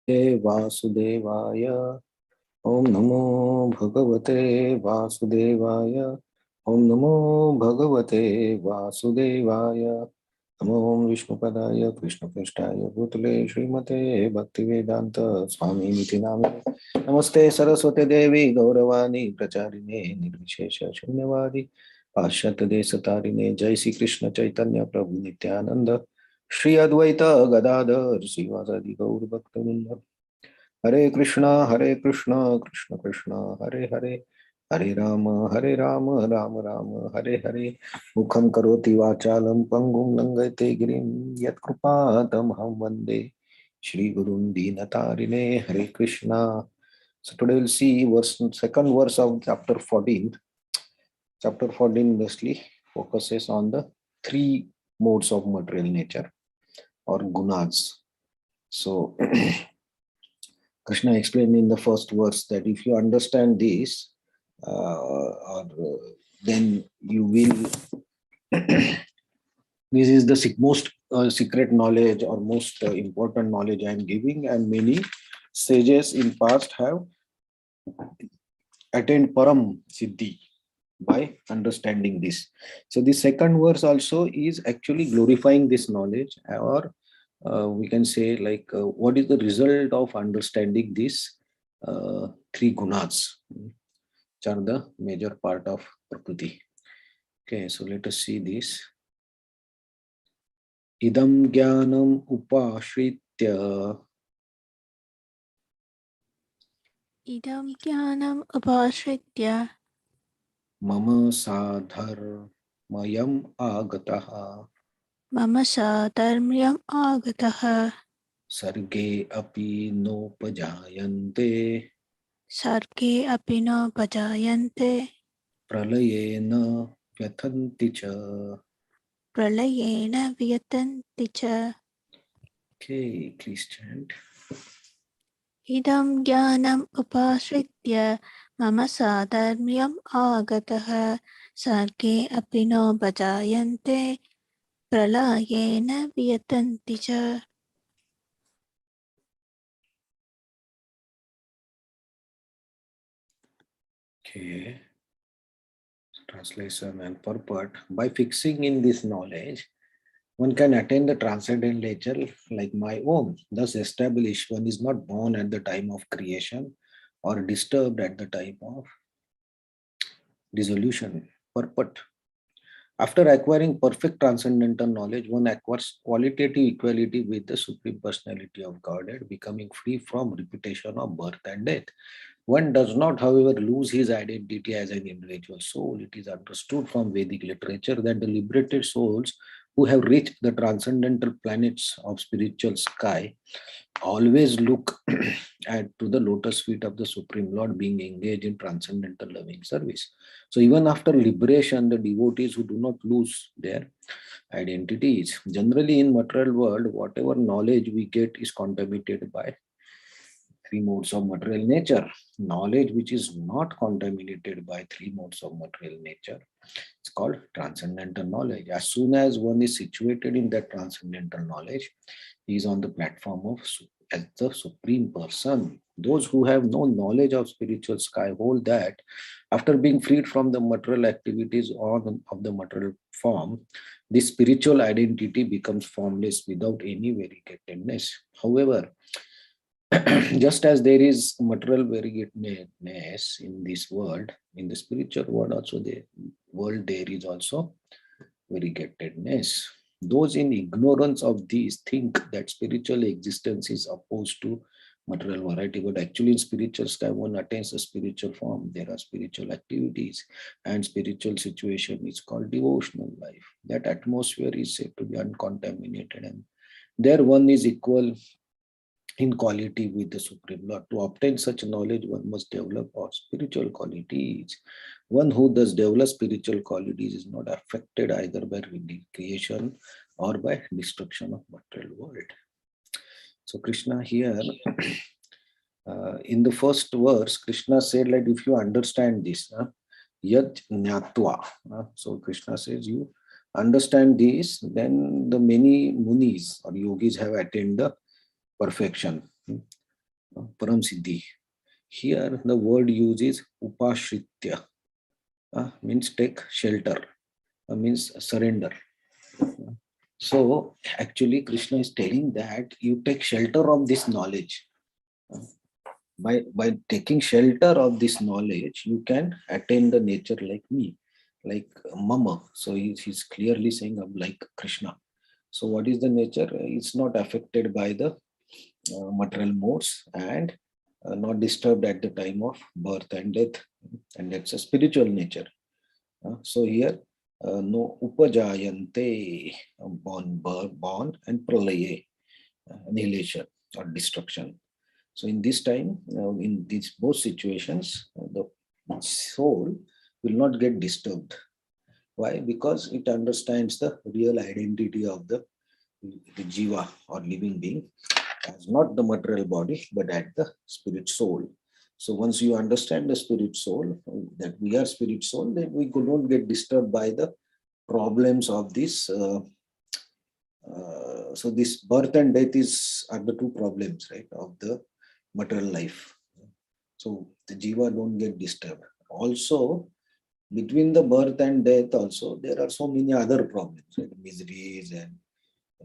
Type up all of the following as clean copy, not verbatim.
वासुदेवाय ओम नमो भगवते वासुदेवाय ओम नमो भगवते वासुदेवाय नमो विष्णुपदाय कृष्णपृष्ठाय भूतले श्रीमते भक्तिवेदांत स्वामी निति नामिने नमस्ते सरस्वती देवी गौरवाणी प्रचारिणे निर्विशेष शून्यवादी पाश्चात्य देशतारिणे जय श्री कृष्ण चैतन्य प्रभु नित्यानंद श्री अद्वैत गदाधर श्रीवासादि गौर भक्तवृंद हरे कृष्णा कृष्ण कृष्ण हरे हरे हरे राम राम राम हरे हरे मुखं करोति वाचालं पंगुं लंघयते गिरिं यत्कृपातमहं वन्दे श्रीगुरुं दीनतारिणे हरे Krishna. So today we'll see second verse of chapter 14. Chapter 14 mostly focuses on the three modes of material nature or gunas. So Krishna explained in the first verse that if you understand this, then you will. This is the most secret knowledge or most important knowledge I am giving, and many sages in past have attained param siddhi by understanding this. So the second verse also is actually glorifying this knowledge, or we can say like what is the result of understanding these three gunas, which are the major part of prakriti. Okay, so let us see this. Idam jnanam upashritya Idam jnanam upashritya mama sadharmayam agataha mama sadharmyam agataha sarge api nopajayante sarge apino bhajayante pralayena vyathanti cha. pralayena vyatanti cha. Okay, please chant. Idam jnanam upashritya mama sadharmyam agataha sarge apino bhajayante pralayena vyatanti cha. Okay, translation and purport. By fixing in this knowledge, one can attain the transcendental nature like my own. Thus established, one is not born at the time of creation or disturbed at the time of dissolution. Purport. After acquiring perfect transcendental knowledge, one acquires qualitative equality with the Supreme Personality of Godhead, becoming free from repetition of birth and death. One does not, however, lose his identity as an individual soul. It is understood from Vedic literature that the liberated souls who have reached the transcendental planets of spiritual sky always look at to the lotus feet of the Supreme Lord, being engaged in transcendental loving service. So even after liberation, the devotees who do not lose their identities. Generally in material world, whatever knowledge we get is contaminated by three modes of material nature. Knowledge which is not contaminated by three modes of material nature, it's called transcendental knowledge. As soon as one is situated in that transcendental knowledge, he is on the platform of as the supreme person. Those who have no knowledge of spiritual sky hold that after being freed from the material activities on of the material form, this spiritual identity becomes formless without any variegatedness. However, just as there is material variegatedness in this world, in the spiritual world also, the world there is also variegatedness. Those in ignorance of these think that spiritual existence is opposed to material variety, but actually in spiritual sky one attains a spiritual form. There are spiritual activities and spiritual situation is called devotional life. That atmosphere is said to be uncontaminated, and there one is equal in quality with the Supreme Lord. To obtain such knowledge, one must develop our spiritual qualities. One who does develop spiritual qualities is not affected either by creation or by destruction of material world. So Krishna here, in the first verse, Krishna said, like, if you understand this, yad jnatva. So Krishna says, you understand this, then the many munis or yogis have attained the perfection. Param Siddhi. Here the word used is upashritya, means take shelter, means surrender. So actually Krishna is telling that you take shelter of this knowledge. By taking shelter of this knowledge, you can attain the nature like me, like mama. So he's clearly saying I'm like Krishna. So what is the nature? It's not affected by the material modes, and not disturbed at the time of birth and death, and that's a spiritual nature. So here, no upajayante, born, and pralaye, annihilation or destruction. So in this time, in these both situations, the soul will not get disturbed. Why? Because it understands the real identity of the jiva or living being as not the material body, but at the spirit soul. So once you understand the spirit soul, that we are spirit soul, then we could not get disturbed by the problems of this. So this birth and death are the two problems, right, of the material life. So the jiva don't get disturbed. Also, between the birth and death, also there are so many other problems, right?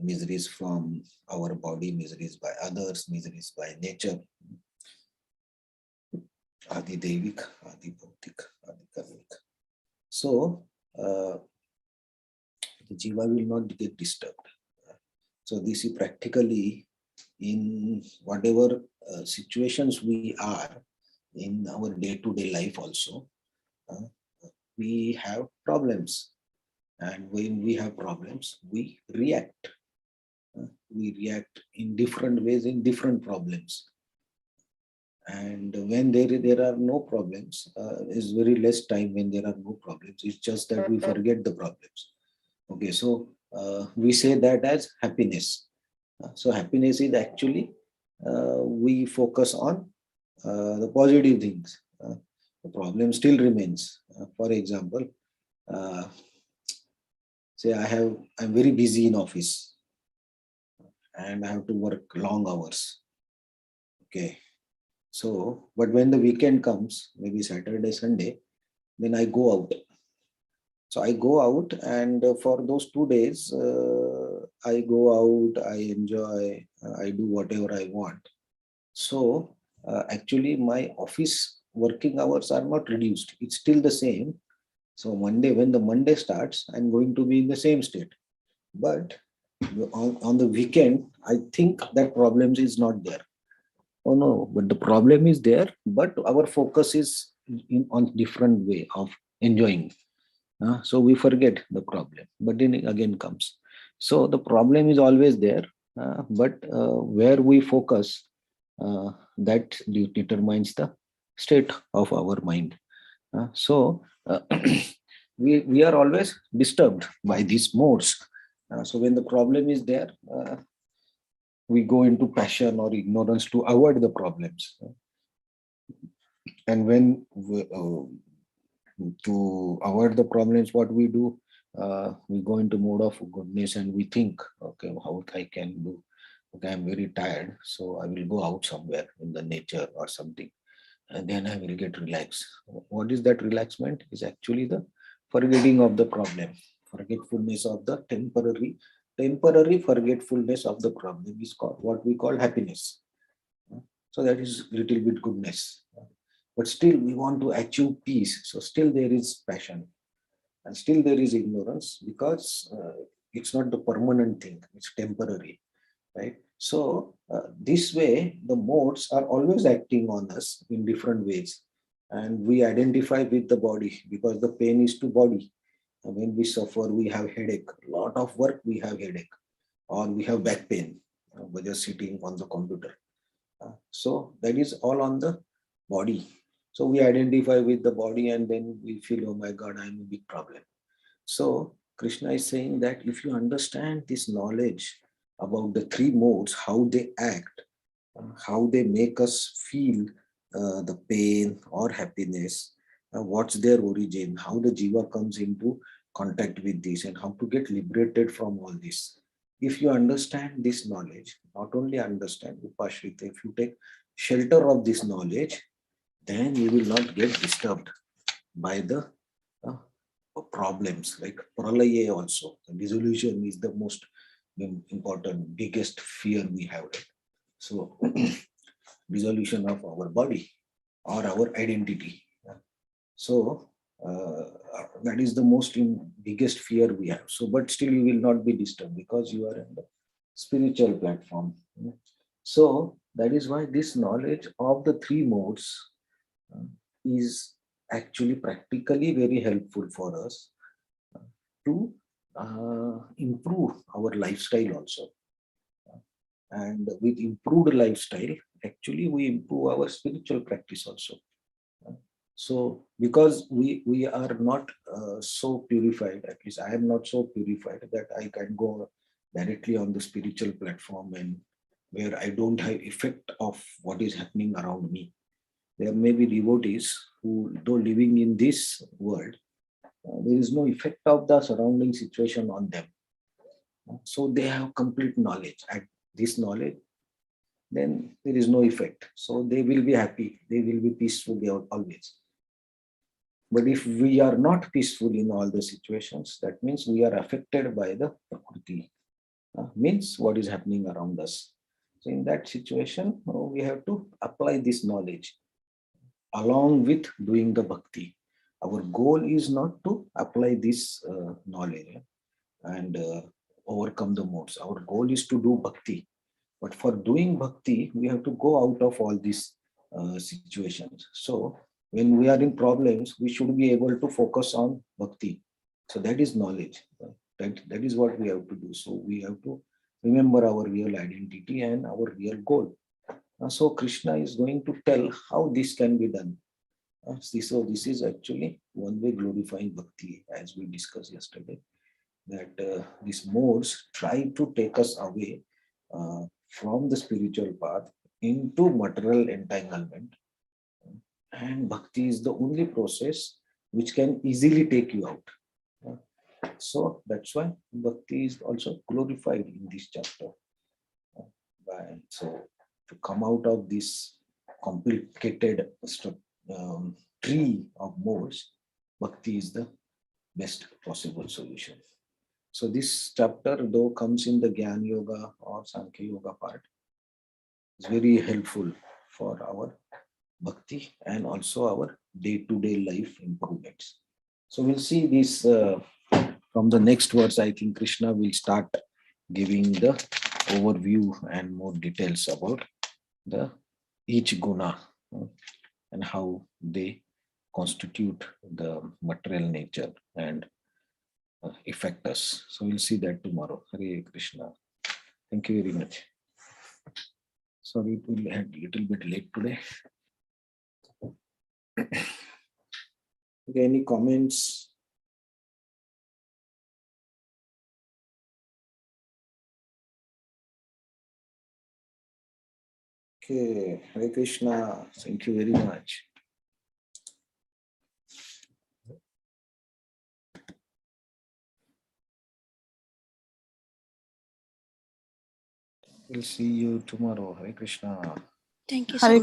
Miseries from our body, miseries by others, miseries by nature, adi devik, adi bhautik, adi karmik. So the jiva will not get disturbed. So this is practically in whatever situations we are in our day-to-day life also, uh, we have problems. And when we have problems, we react. We react in different ways in different problems. And when there are no problems, is very less time when there are no problems. It's just that we forget the problems. Okay, so we say that as happiness. So happiness is actually we focus on the positive things. The problem still remains. For example, uh, say I'm very busy in office and I have to work long hours. Okay, so but when the weekend comes, maybe Saturday, Sunday, then I go out. So I go out, and for those 2 days, I go out, I enjoy, I do whatever I want. So actually, my office working hours are not reduced. It's still the same. So Monday, when the Monday starts, I'm going to be in the same state. But on the weekend, I think that problems is not there. Oh no, but the problem is there. But our focus is on different way of enjoying. So we forget the problem. But then it again comes. So the problem is always there. But where we focus, that determines the state of our mind. So we are always disturbed by these modes. So when the problem is there, we go into passion or ignorance to avoid the problems. And when to avoid the problems, what we do, we go into mode of goodness and we think, okay, how I can do. Okay, I'm very tired, so I will go out somewhere in the nature or something, and then I will get relaxed. What is that relaxment? Is actually the forgetting of the problem, forgetfulness of the temporary forgetfulness of the problem is called what we call happiness. So that is little bit goodness. But still we want to achieve peace. So still there is passion and still there is ignorance because it's not the permanent thing, it's temporary, right? So this way, the modes are always acting on us in different ways. And we identify with the body because the pain is to body. And when we suffer, we have headache. A lot of work, we have headache. Or we have back pain by just sitting on the computer. So that is all on the body. So we identify with the body and then we feel, oh my God, I'm a big problem. So Krishna is saying that if you understand this knowledge about the three modes, how they act, how they make us feel the pain or happiness, what's their origin, how the jiva comes into contact with this, and how to get liberated from all this. if you understand this knowledge, not only understand, Upashrita, if you take shelter of this knowledge, then you will not get disturbed by the uh, problems like pralaya also. The dissolution is the most important, biggest fear we have. Right? So, dissolution of our body or our identity. So, that is the most biggest fear we have. So, but still you will not be disturbed because you are in the spiritual platform. So, that is why this knowledge of the three modes uh, is actually practically very helpful for us to improve our lifestyle also. And with improved lifestyle, actually we improve our spiritual practice also. So because we are not so purified, at least I am not so purified that I can go directly on the spiritual platform and where I don't have effect of what is happening around me. There may be devotees who, though living in this world, there is no effect of the surrounding situation on them. So they have complete knowledge. At this knowledge, then there is no effect. So they will be happy. They will be peaceful always. But if we are not peaceful in all the situations, that means we are affected by the prakriti, means what is happening around us. So in that situation, we have to apply this knowledge along with doing the bhakti. Our goal is not to apply this knowledge and overcome the modes. Our goal is to do bhakti. But for doing bhakti, we have to go out of all these situations. So when we are in problems, we should be able to focus on bhakti. So that is knowledge. That is what we have to do. So we have to remember our real identity and our real goal. So Krishna is going to tell how this can be done. So this is actually one way glorifying bhakti, as we discussed yesterday, that these modes try to take us away from the spiritual path into material entanglement. And bhakti is the only process which can easily take you out. So that's why bhakti is also glorified in this chapter. So to come out of this complicated tree of modes, bhakti is the best possible solution. So this chapter, though comes in the Gyan Yoga or Sankhya Yoga part, is very helpful for our bhakti and also our day-to-day life improvements. So we'll see this from the next verse. I think Krishna will start giving the overview and more details about the each guna and how they constitute the material nature and affect us. So we'll see that tomorrow. Hare Krishna. Thank you very much. Sorry, it will end a little bit late today. Okay, any comments? Okay, Hare Krishna. Thank you very much. We'll see you tomorrow. Hare Krishna. Thank you so much.